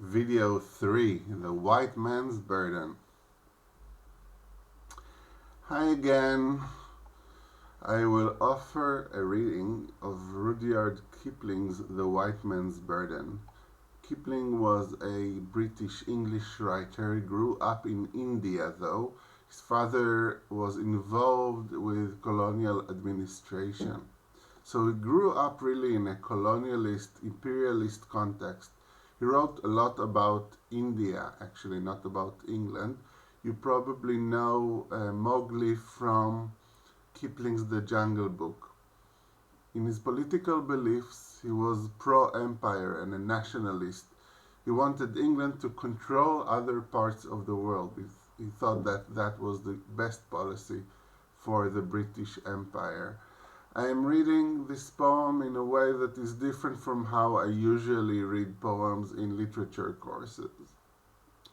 Video 3, The White Man's Burden. Hi again. I will offer a reading of Rudyard Kipling's The White Man's Burden. Kipling was a British English writer. He grew up in India, though. His father was involved with colonial administration. So he grew up really in a colonialist, imperialist context. He wrote a lot about India, actually, not about England. You probably know Mowgli from Kipling's The Jungle Book. In his political beliefs, he was pro-empire and a nationalist. He wanted England to control other parts of the world. He thought that that was the best policy for the British Empire. I am reading this poem in a way that is different from how I usually read poems in literature courses.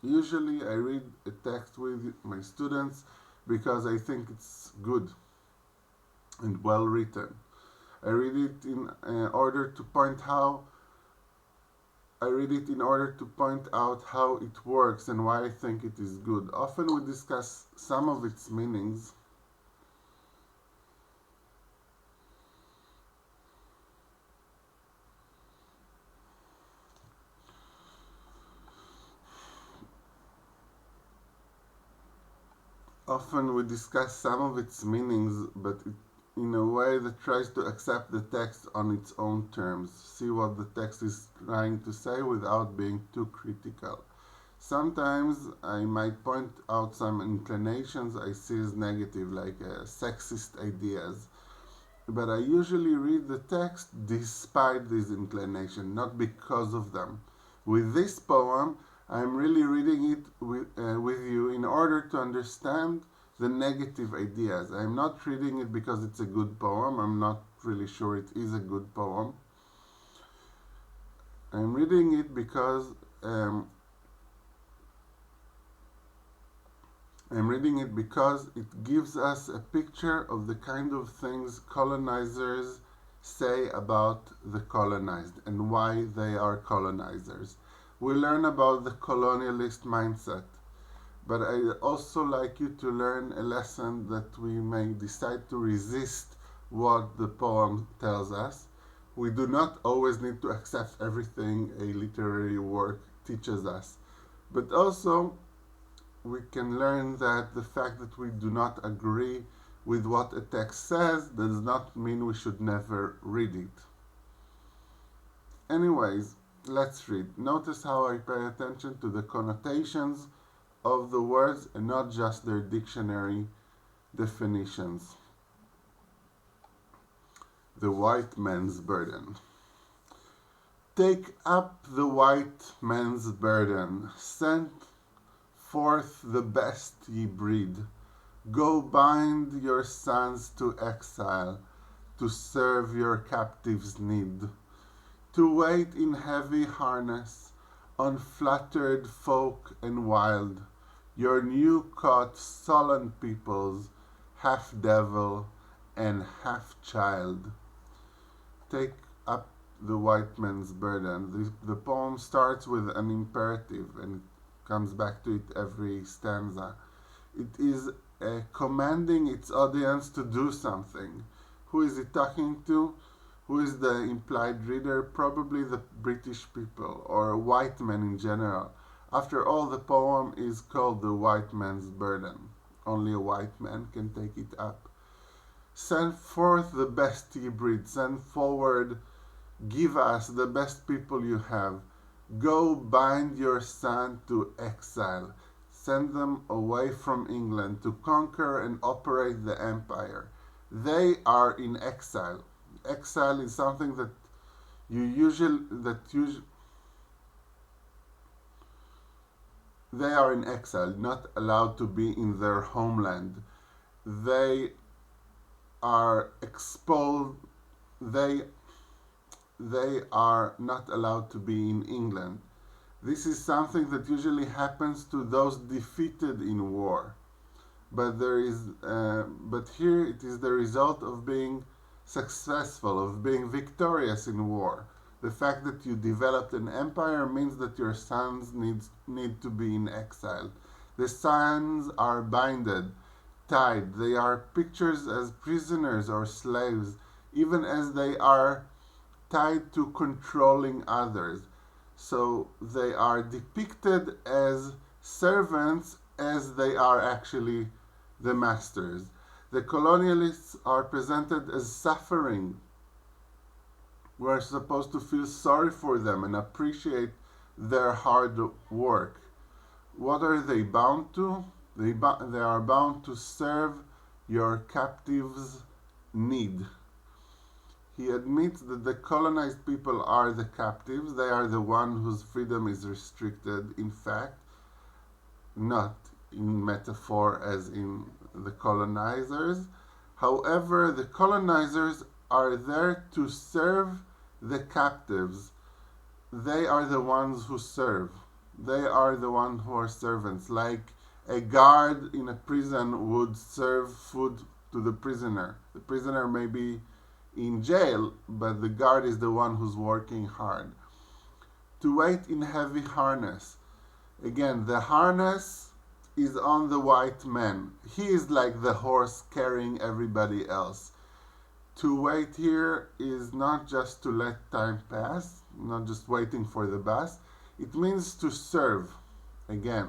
Usually I read a text with my students because I think it's good and well written. I read it in order to point out how it works and why I think it is good. Often we discuss some of its meanings. But in a way that tries to accept the text on its own terms, see what the text is trying to say without being too critical. Sometimes I might point out some inclinations I see as negative, like sexist ideas, but I usually read the text despite these inclinations, not because of them. With this poem, I'm really reading it with you in order to understand the negative ideas. I'm not reading it because it's a good poem. I'm not really sure it is a good poem. I'm reading it because it gives us a picture of the kind of things colonizers say about the colonized and why they are colonizers. We learn about the colonialist mindset, but I also like you to learn a lesson that we may decide to resist what the poem tells us. We do not always need to accept everything a literary work teaches us, but also we can learn that the fact that we do not agree with what a text says does not mean we should never read it. Anyways, let's read. Notice how I pay attention to the connotations of the words and not just their dictionary definitions. The white man's burden. Take up the white man's burden. Send forth the best ye breed. Go bind your sons to exile, to serve your captives' need. To wait in heavy harness, unflattered folk and wild, your new-caught sullen peoples, half devil and half child. Take up the white man's burden. The poem starts with an imperative and it comes back to it every stanza. It is commanding its audience to do something. Who is it talking to? Who is the implied reader? Probably the British people, or white men in general. After all, the poem is called The White Man's Burden. Only a white man can take it up. Send forth the best ye breed. Send forward, give us the best people you have. Go bind your son to exile. Send them away from England to conquer and operate the empire. They are in exile. Exile is something that they are in exile, not allowed to be in their homeland. They are exposed. They are not allowed to be in England. This is something that usually happens to those defeated in war. But here it is the result of being successful, of being victorious in war. The fact that you developed an empire means that your sons need to be in exile. The sons are binded, tied. They are pictures as prisoners or slaves, even as they are tied to controlling others. So they are depicted as servants as they are actually the masters. The colonialists are presented as suffering. We're supposed to feel sorry for them and appreciate their hard work. What are they bound to? They are bound to serve your captives' need. He admits that the colonized people are the captives. They are the one whose freedom is restricted, in fact, not in metaphor as in the colonizers. However, the colonizers are there to serve the captives. They are the ones who serve. They are the ones who are servants. Like a guard in a prison would serve food to the prisoner. The prisoner may be in jail, but the guard is the one who's working hard. To wait in heavy harness. Again, the harness is on the white man. He is like the horse carrying everybody else. To wait here is not just to let time pass, not just waiting for the bus. It means to serve. Again,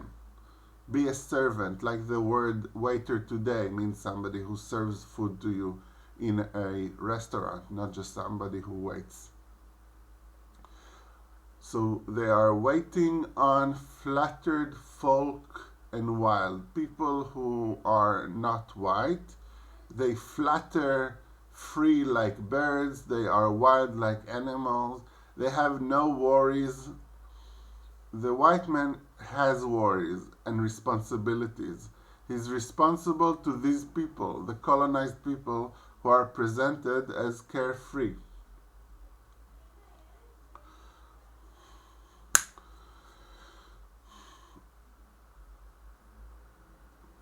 be a servant, like the word waiter today means somebody who serves food to you in a restaurant, not just somebody who waits. So they are waiting on flattered folk and wild people who are not white. They flatter free like birds. They are wild like animals. They have no worries. The white man has worries and responsibilities. He's responsible to these people, the colonized people, who are presented as carefree.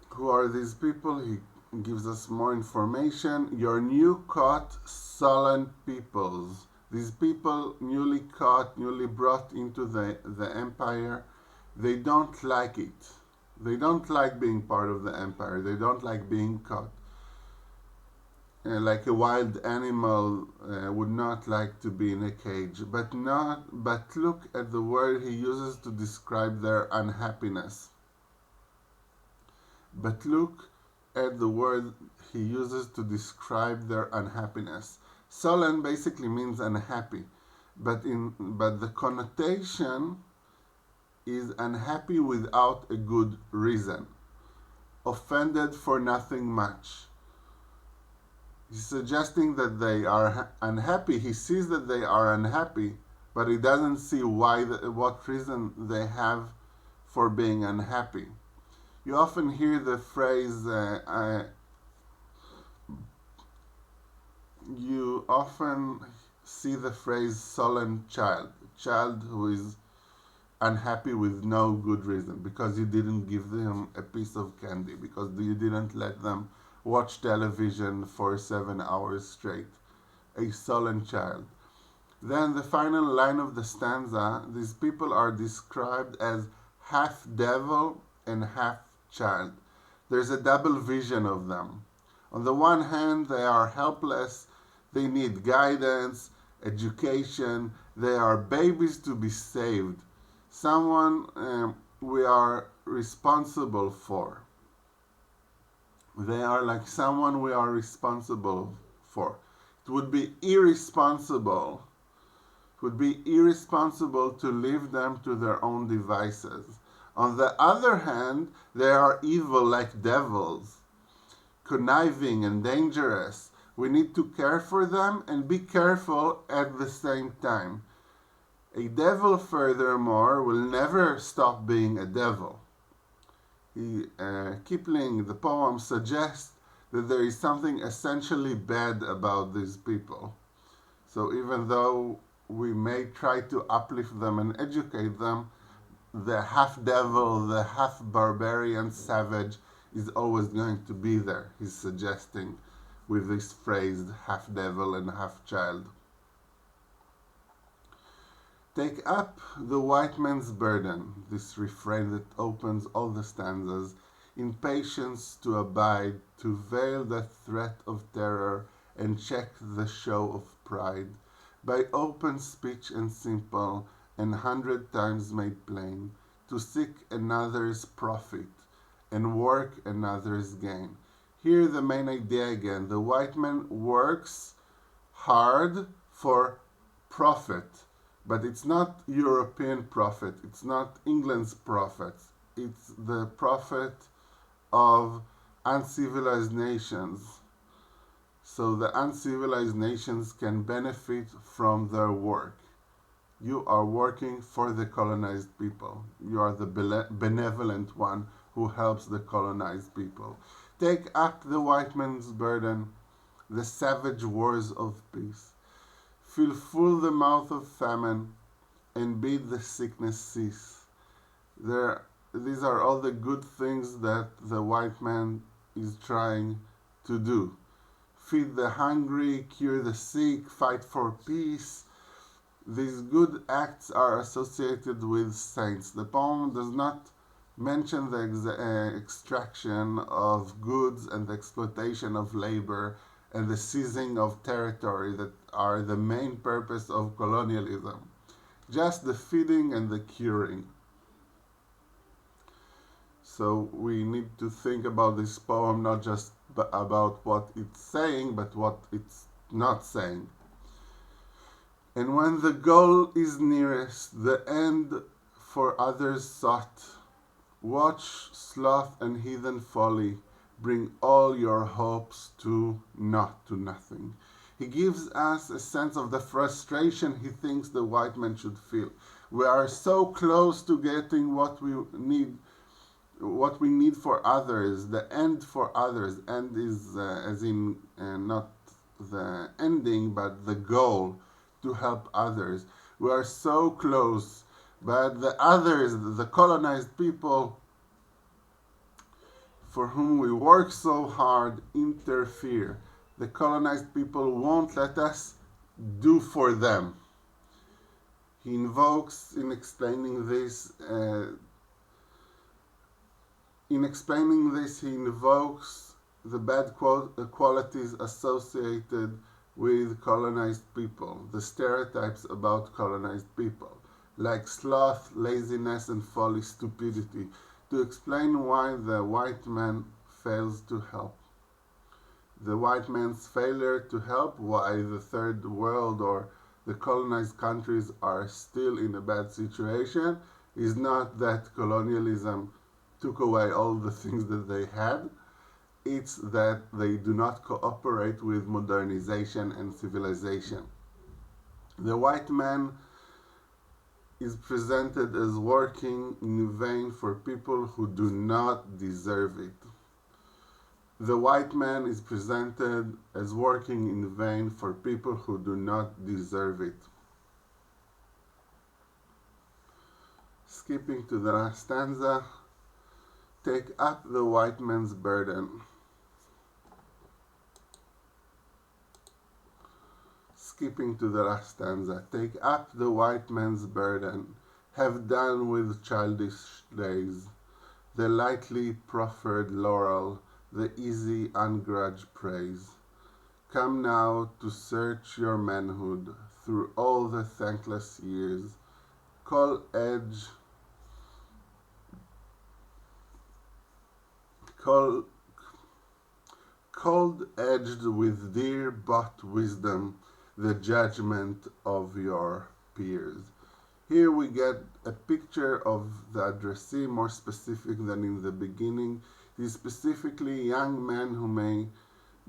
Who are these people? He gives us more information. Your new caught, sullen peoples. These people newly caught, newly brought into the empire, they don't like it. They don't like being part of the empire. They don't like being caught. Like a wild animal would not like to be in a cage. But look at the word he uses to describe their unhappiness. But look at the word he uses to describe their unhappiness. Sullen basically means unhappy, but the connotation is unhappy without a good reason, offended for nothing much. He's suggesting that they are unhappy. He sees that they are unhappy, but he doesn't see what reason they have for being unhappy. You often hear the phrase, you often see the phrase sullen child who is unhappy with no good reason, because you didn't give them a piece of candy, because you didn't let them watch television for 7 hours straight. A sullen child. Then the final line of the stanza, these people are described as half devil and half child. There's a double vision of them. On the one hand, they are helpless, they need guidance, education, they are babies to be saved, someone we are responsible for. They are like someone we are responsible for. It would be irresponsible to leave them to their own devices. On the other hand, they are evil like devils, conniving and dangerous. We need to care for them and be careful at the same time. A devil, furthermore, will never stop being a devil. Kipling, the poem, suggests that there is something essentially bad about these people. So even though we may try to uplift them and educate them, the half-devil, the half-barbarian savage is always going to be there, he's suggesting with this phrase, half-devil and half-child. Take up the white man's burden, this refrain that opens all the stanzas, in patience to abide, to veil the threat of terror and check the show of pride, by open speech and simple, and 100 times made plain, to seek another's profit and work another's gain. Here the main idea again, the white man works hard for profit, but it's not European profit, it's not England's profit, it's the profit of uncivilized nations. So the uncivilized nations can benefit from their work. You are working for the colonized people. You are the benevolent one who helps the colonized people. Take up the white man's burden, the savage wars of peace. Fill full the mouth of famine, and bid the sickness cease. These are all the good things that the white man is trying to do. Feed the hungry, cure the sick, fight for peace. These good acts are associated with saints. The poem does not mention the extraction of goods and the exploitation of labor and the seizing of territory that are the main purpose of colonialism. Just the feeding and the curing. So we need to think about this poem not just about what it's saying, but what it's not saying. And when the goal is nearest, the end for others sought, watch sloth and heathen folly, bring all your hopes to naught, to nothing. He gives us a sense of the frustration he thinks the white man should feel. We are so close to getting what we need for others, the end for others. End is as in not the ending, but the goal to help others. We are so close, but the others, the colonized people for whom we work so hard, interfere. The colonized people won't let us do for them. He invokes, in explaining this, he invokes the bad qualities associated with colonized people, the stereotypes about colonized people, like sloth, laziness, and folly, stupidity, to explain why the white man fails to help. The white man's failure to help, why the third world or the colonized countries are still in a bad situation, is not that colonialism took away all the things that they had. It's that they do not cooperate with modernization and civilization. The white man is presented as working in vain for people who do not deserve it. The white man is presented as working in vain for people who do not deserve it. Skipping to the last stanza, take up the white man's burden. Skipping to the last stanza, take up the white man's burden, have done with childish days, the lightly proffered laurel, the easy ungrudged praise. Come now to search your manhood through all the thankless years, cold edged with dear bought wisdom, the judgment of your peers. Here we get a picture of the addressee more specific than in the beginning. He is specifically young men who may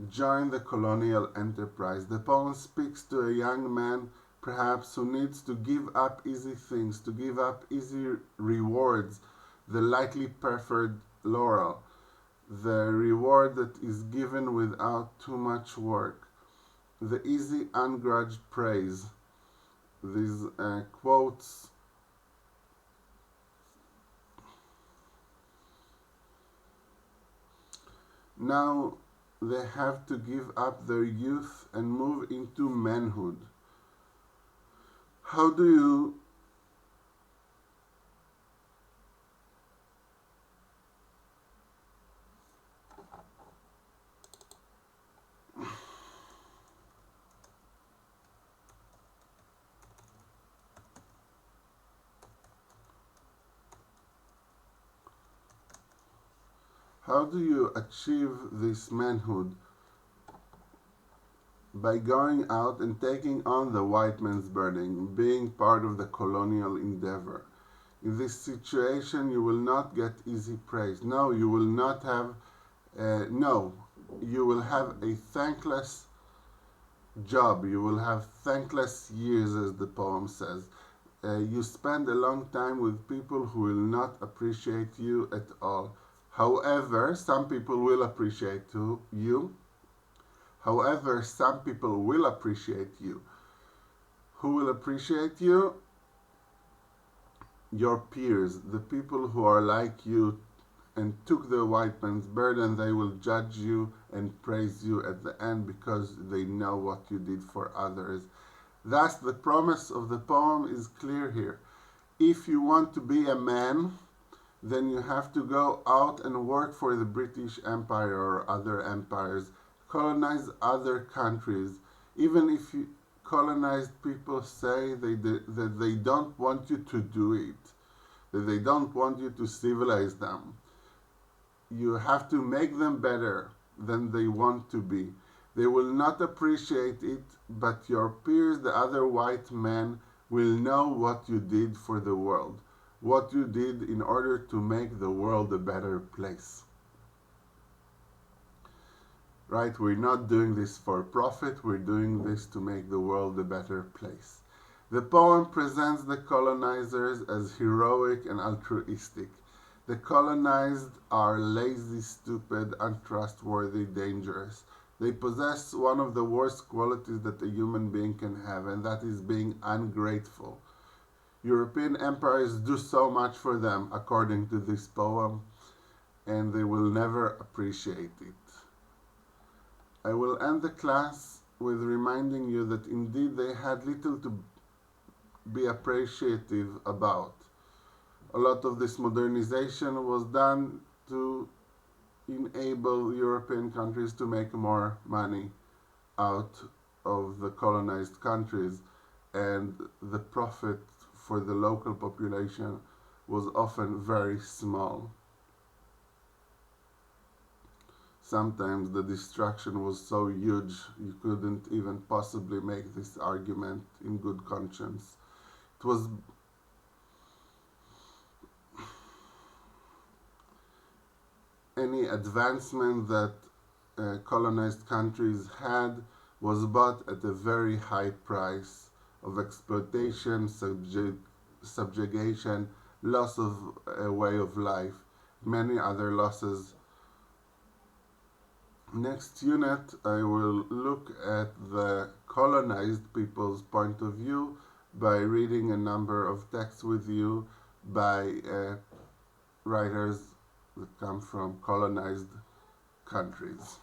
join the colonial enterprise. The poem speaks to a young man perhaps who needs to give up easy things, to give up easy rewards, the lightly preferred laurel, the reward that is given without too much work, the easy ungrudged praise. These quotes now they have to give up their youth and move into manhood. How do you How do you achieve this manhood? By going out and taking on the white man's burden, being part of the colonial endeavor. In this situation, you will not get easy praise. No, you will not have, no, you will have a thankless job. You will have thankless years, as the poem says. You spend a long time with people who will not appreciate you at all. However, some people will appreciate you. However, some people will appreciate you. Who will appreciate you? Your peers, the people who are like you and took the white man's burden. They will judge you and praise you at the end because they know what you did for others. Thus, the promise of the poem is clear here. If you want to be a man, then you have to go out and work for the British Empire or other empires, colonize other countries. Even if colonized people say that they don't want you to do it, that they don't want you to civilize them, you have to make them better than they want to be. They will not appreciate it, but your peers, the other white men, will know what you did for the world, what you did in order to make the world a better place. Right? We're not doing this for profit, we're doing this to make the world a better place. The poem presents the colonizers as heroic and altruistic. The colonized are lazy, stupid, untrustworthy, dangerous. They possess one of the worst qualities that a human being can have, and that is being ungrateful. European empires do so much for them, according to this poem, and they will never appreciate it. I will end the class with reminding you that indeed they had little to be appreciative about. A lot of this modernization was done to enable European countries to make more money out of the colonized countries, and the profit for the local population was often very small. Sometimes the destruction was so huge you couldn't even possibly make this argument in good conscience. It was any advancement that colonized countries had was bought at a very high price of exploitation, subjugation, loss of a way of life, many other losses. Next unit, I will look at the colonized people's point of view by reading a number of texts with you by writers that come from colonized countries.